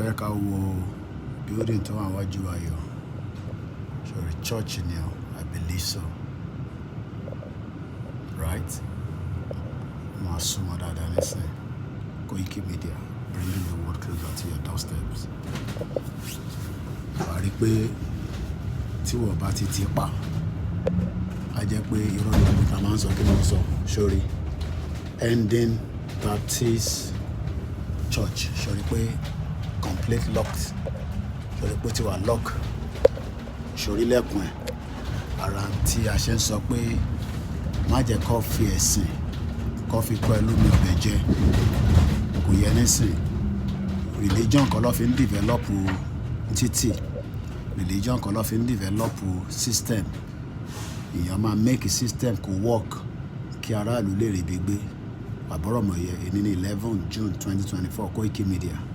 fẹ́ ká wo building tó wà wájú ayọ̀. Sorry, church ni o, I believe so. Right? Máa súnmọ́ dáadáa nísìnyí. Koiki Media, bringing the world closer to your doorsteps. Wàá rí pé tí wọ́n bá ti pa, a jẹ́ pé irọ́ ni mo ta máa ń sọ kí mo sọ. Sorry, Hendon Baptist Church. Sorry pé complete locked. Sorry pé tí wà lock. Sorry lẹ́kùn ẹ̀. Ara tí a ṣe ń sọ pé má jẹ́ kó fi ẹ̀sìn kó fi kọ́ ẹ lómi ọbẹ̀ jẹ. Kò yẹ nísìn. Religion kan ló fi ń develop títì. Religion kan ló fi ń develop system. Èèyàn máa make system kó work kí aráàlú lè rí ibi gbé. Àbọ̀rọ̀mọ̀yẹ èní ní 11 June 2024 Koiki Media.